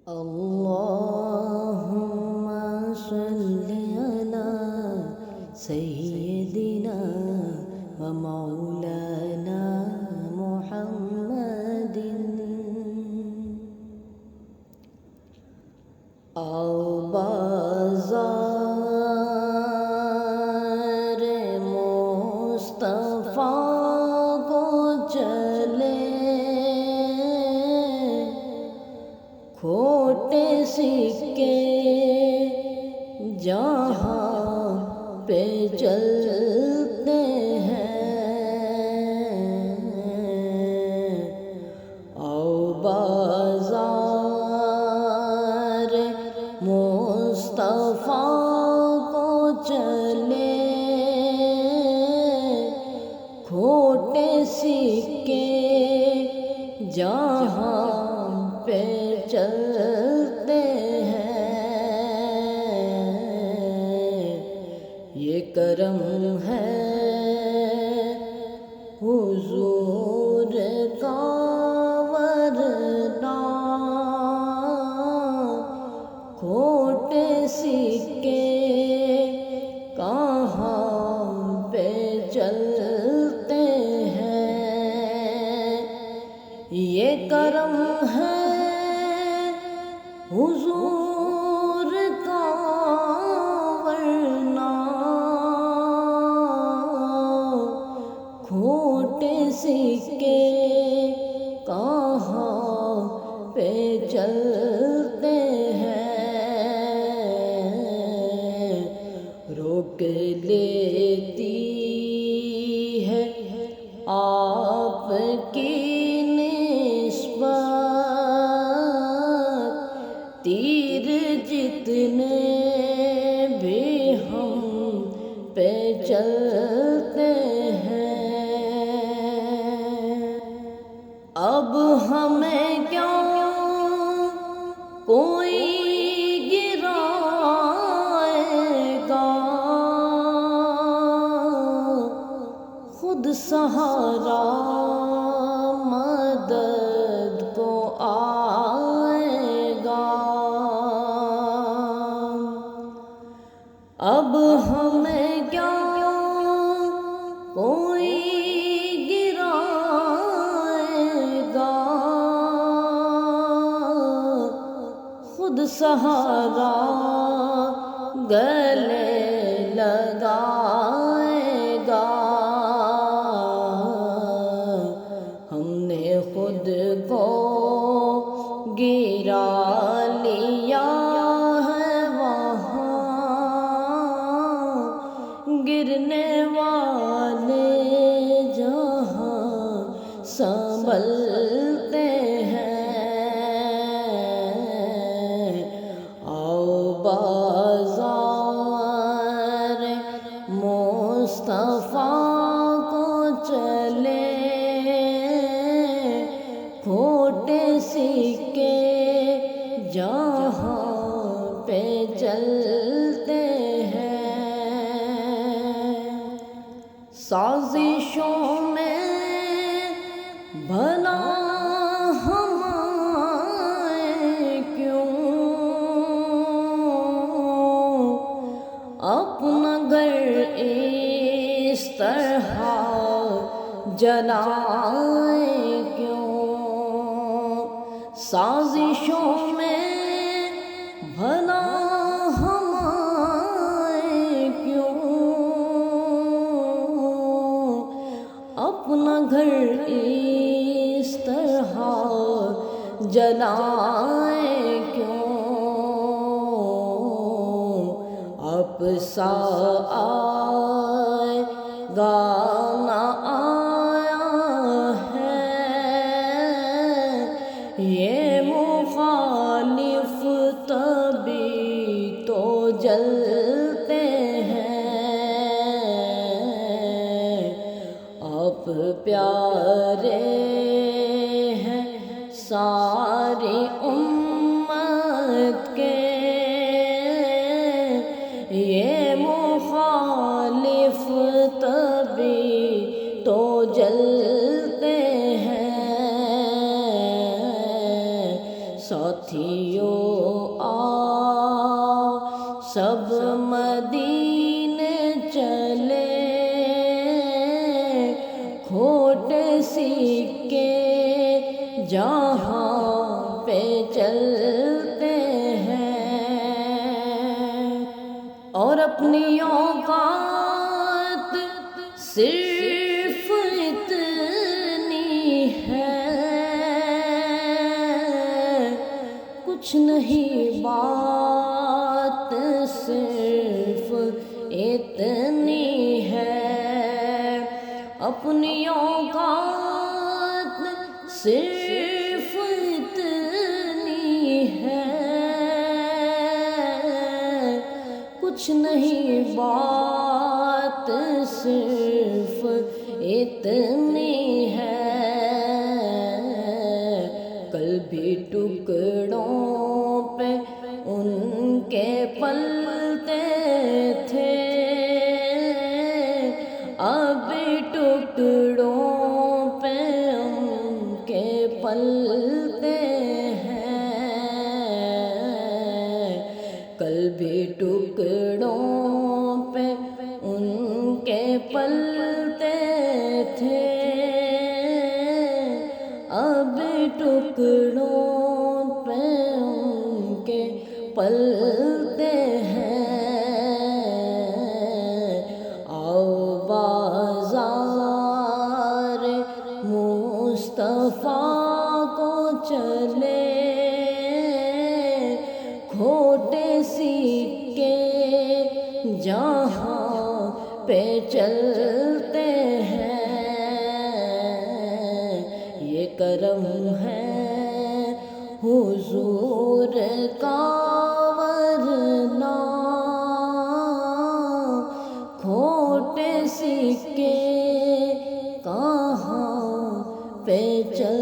اللهم صل على سيدنا ومولانا محمد بازار مصطفیٰ کو چلے کھوٹے سکے جہاں پہ چلتے ہیں او بازار مصطفیٰ کو چلے کھوٹے سکے جہاں پہ چلتے ہیں یہ کرم ہے حضور کا ورنہ کھوٹے سکے کہاں پہ چلتے ہیں یہ کرم ہے حضور کا ورنہ کھوٹے سکے کہاں پہ چلتے ہیں روک لیتی ہے آپ کی نسبت تیر جتنے بھی ہم پہ چلتے ہیں اب ہمیں کیا کوئی گرائے گا خود سہارا مدد کو آئے گا اب ہمیں کیا کوئی گرائے گا خود سہارا گلے لگائے گا ہم نے خود کو گرا لیا ہے وہاں گرنے والے جہاں سنبھلتے ہیں آؤ بازار مصطفیٰ کو چلے کھوٹے سکے جہاں پہ چلتے ہیں سازشوں میں بھلا ہمیں کیوں اپنا گھر اس طرح جلائے کیوں سازشوں میں بھلا ہمیں کیوں اپنا گھر اس طرح جلائے کیوں اب سا آئے گانا آیا ہے یہ مخالف تبھی تو جلتے ہیں اب پیارے ہیں ساری امت کے یہ مخالف ساتھیو آؤ سب مدینے چلے، کھوٹے سکے جہاں پہ چلتے ہیں، اور اپنی اوقات صرف اتنی ہے، کچھ نہیں بات صرف اتنی ہے، اپنی اوقات صرف اتنی ہے، کچھ نہیں بات صرف اتنی ہے، کل بھی ٹکڑوں پہ ان کے پلتے تھے، اب ٹکڑوں پہ ان کے پلتے ہیں، کل بھی ٹکڑوں پہ ان کے پلتے تھے، اب ٹکڑوں پہ ان کے پلتے ہیں، آؤ بازار مصطفیٰ کو چلے، کھوٹے سکے جہاں پہ چلتے ہیں، یہ کرم ہے حضور کا ورنہ کھوٹے سکے کہاں پہ چلتے